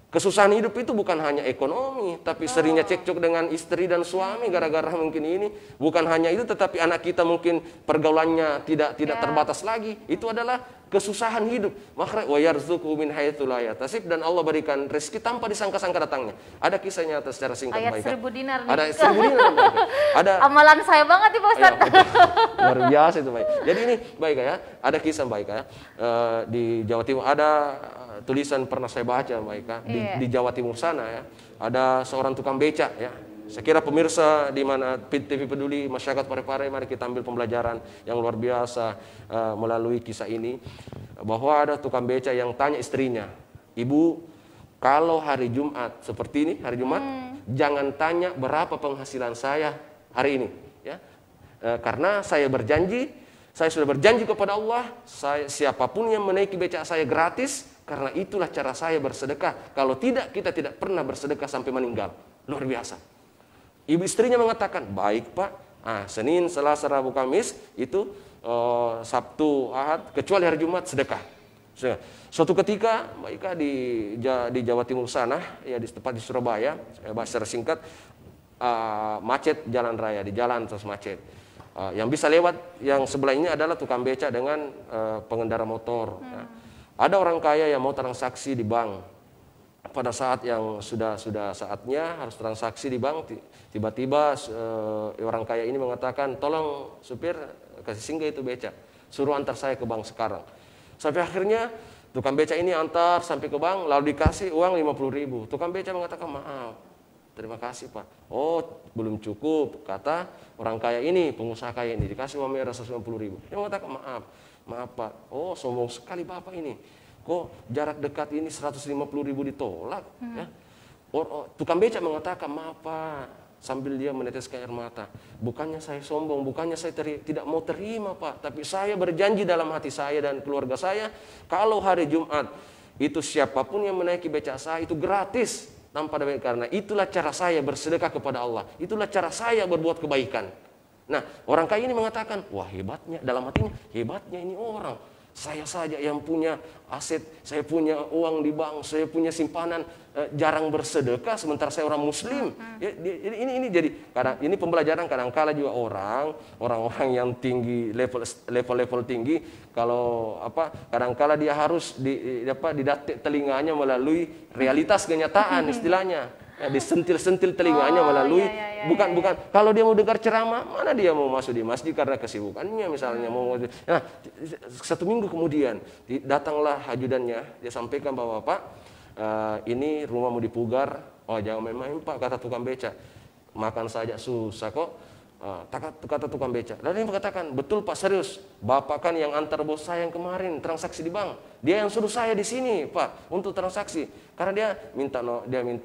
Kesusahan hidup itu bukan hanya ekonomi, tapi seringnya cekcok dengan istri dan suami gara-gara mungkin ini. Bukan hanya itu, tetapi anak kita mungkin pergaulannya tidak terbatas lagi. Itu adalah kesusahan hidup. Makhraj wa yarzuqhu min haitsu la yahtasib, dan Allah berikan rezeki tanpa disangka-sangka datangnya. Ada kisahnya atas secara singkat,
ayat 1000 dinar.
Ada 1000 dinar. Ada
amalan saya banget nih Pak Ustaz.
Luar biasa itu, Baik. Jadi ini Baik ya, ada kisah Baik ya. Di Jawa Timur ada tulisan pernah saya baca Baik ya. Di Jawa Timur sana ya. Ada seorang tukang becak ya. Saya kira pemirsa di mana TV Peduli Masyarakat Parepare, mari kita ambil pembelajaran yang luar biasa melalui kisah ini, bahwa ada tukang beca yang tanya istrinya, "Ibu, kalau hari Jumat seperti ini, hari Jumat, jangan tanya berapa penghasilan saya hari ini, ya, karena saya sudah berjanji kepada Allah, siapapun yang menaiki becak saya gratis, karena itulah cara saya bersedekah. Kalau tidak, kita tidak pernah bersedekah sampai meninggal." Luar biasa. Ibu istrinya mengatakan, "Baik Pak, Senin, Selasa, Rabu, Kamis itu Sabtu, Ahad, kecuali hari Jumat sedekah." Suatu ketika Mbak Ika di Jawa Timur sana, ya di tempat di Surabaya, bahas secara singkat, macet jalan raya, di jalan terus macet. Yang bisa lewat yang sebelah ini adalah tukang beca dengan pengendara motor. Nah, ada orang kaya yang mau transaksi di bank. Pada saat yang sudah saatnya harus transaksi di bank, tiba-tiba orang kaya ini mengatakan, tolong supir kasih singgah itu beca, suruh antar saya ke bank sekarang. Sampai akhirnya tukang beca ini antar sampai ke bank, lalu dikasih uang 50.000. Tukang beca mengatakan, maaf, terima kasih Pak. Oh, belum cukup, kata orang kaya ini, pengusaha kaya ini, dikasih uang merah 150.000. Dia mengatakan, maaf Pak. Oh, sombong sekali Bapak ini. Kok jarak dekat ini 150.000 ditolak? Ya. Tukang beca mengatakan, maaf Pak, sambil dia meneteskan air mata. Bukannya saya sombong, bukannya saya tidak mau terima Pak, tapi saya berjanji dalam hati saya dan keluarga saya, kalau hari Jumat itu siapapun yang menaiki beca saya itu gratis tanpa ada, karena itulah cara saya bersedekah kepada Allah, itulah cara saya berbuat kebaikan. Nah, orang kaya ini mengatakan, wah hebatnya, dalam hatinya, hebatnya ini orang. Saya saja yang punya aset, saya punya uang di bank, saya punya simpanan, jarang bersedekah, sementara saya orang Muslim. Ya, ini jadi ini pembelajaran kadang-kala juga orang-orang yang tinggi, level tinggi, kalau kadang-kala dia harus didatik telinganya melalui realitas kenyataan istilahnya. Ya, disentil-sentil telinganya melalui bukan kalau dia mau dengar ceramah, mana dia mau masuk di masjid karena kesibukannya misalnya mau. Nah, 1 minggu kemudian datanglah ajudannya, dia sampaikan bahwa Pak, ini rumah mau dipugar. Oh, jangan main-main Pak, kata tukang beca, makan saja susah kok. Kata tukang beca. Lalu dia mengatakan, betul Pak, serius, Bapak kan yang antar bos saya yang kemarin transaksi di bank, dia yang suruh saya di sini Pak untuk transaksi, karena dia minta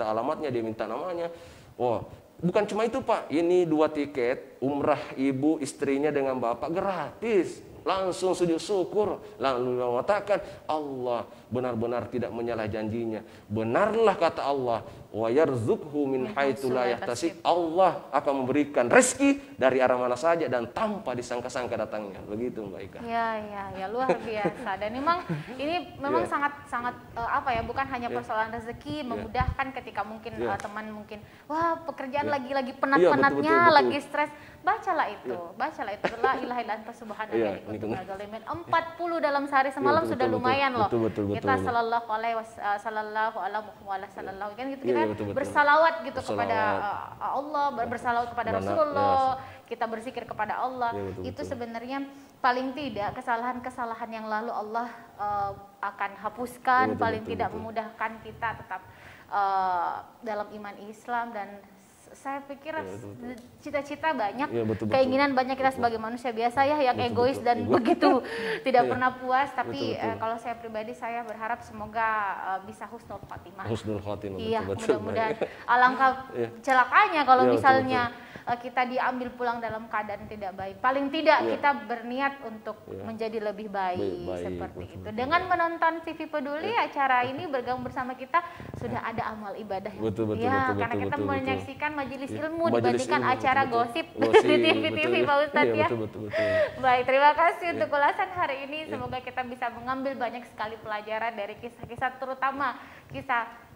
alamatnya, dia minta namanya. Oh, bukan cuma itu Pak, ini 2 tiket umrah ibu istrinya dengan Bapak gratis. Langsung sujud syukur, lalu mengatakan, Allah benar-benar tidak menyalah janjinya. Benarlah kata Allah, wa yarzuqhu min haitsu la yahtasib. Allah akan memberikan rezeki dari arah mana saja dan tanpa disangka-sangka datangnya. Begitu Mbak Ika.
Ya luar biasa. Dan ini memang sangat bukan hanya persoalan rezeki, memudahkan ketika mungkin teman mungkin pekerjaan lagi penat-penatnya, lagi stres. Bacalah itu. La ilaha illa anta subhanaka inni kuntu minadz zalimin. 40 dalam sehari semalam sudah lumayan loh. Kita sallallahu alaihi wasallam kan gitu, kita bersalawat gitu kepada Allah, bersalawat kepada Rasulullah, kita berzikir kepada Allah. Itu sebenarnya paling tidak kesalahan-kesalahan yang lalu Allah akan hapuskan, paling tidak memudahkan kita tetap dalam iman Islam. Dan saya pikir cita-cita banyak, keinginan banyak kita sebagai manusia biasa yang egois dan begitu tidak pernah puas. Tapi kalau saya pribadi, saya berharap semoga bisa husnul khotimah. Iya, mudah-mudahan. Alangkah celakanya kalau misalnya kita diambil pulang dalam keadaan tidak baik. Paling tidak kita berniat untuk menjadi lebih baik seperti itu. Dengan menonton TV Peduli, acara ini bergabung bersama kita, sudah ada amal ibadah. Karena kita menyaksikan majelis ilmu dibandingkan acara gosip di TV-TV Pak Ustadz ya. Baik, terima kasih untuk ulasan hari ini. Semoga kita bisa mengambil banyak sekali pelajaran dari kisah-kisah, terutama kisah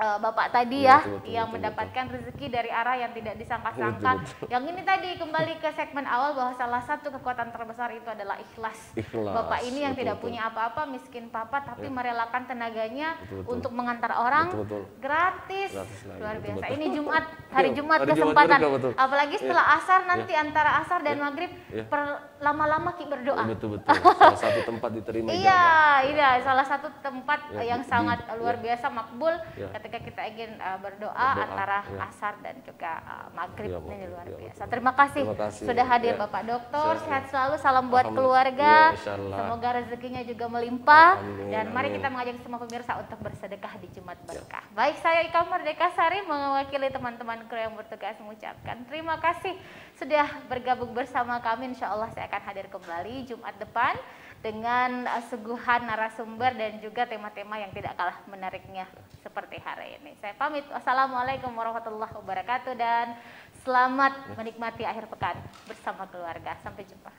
Bapak tadi yang mendapatkan rezeki dari arah yang tidak disangka-sangka. Yang ini tadi kembali ke segmen awal bahwa salah satu kekuatan terbesar itu adalah ikhlas. Bapak ini yang tidak punya apa-apa, miskin papa, tapi merelakan tenaganya untuk mengantar orang gratis. Luar biasa. Ini hari Jumat kesempatan. Apalagi setelah asar nanti antara asar dan maghrib lama-lama berdoa.
Salah satu tempat diterima.
Iya, salah satu tempat yang sangat luar biasa makbul. Ketika kita ingin berdoa antara asar dan juga maghrib, ini luar biasa. Terima kasih sudah hadir Bapak Dokter, sehat selalu, salam buat keluarga, semoga rezekinya juga melimpah, dan mari kita mengajak semua pemirsa untuk bersedekah di Jumat Berkah. Baik, saya Ika Merdeka Sari mewakili teman-teman kru yang bertugas mengucapkan terima kasih sudah bergabung bersama kami. Insya Allah saya akan hadir kembali Jumat depan dengan suguhan narasumber dan juga tema-tema yang tidak kalah menariknya seperti hari ini. Saya pamit. Wassalamualaikum warahmatullahi wabarakatuh dan selamat menikmati akhir pekan bersama keluarga. Sampai jumpa.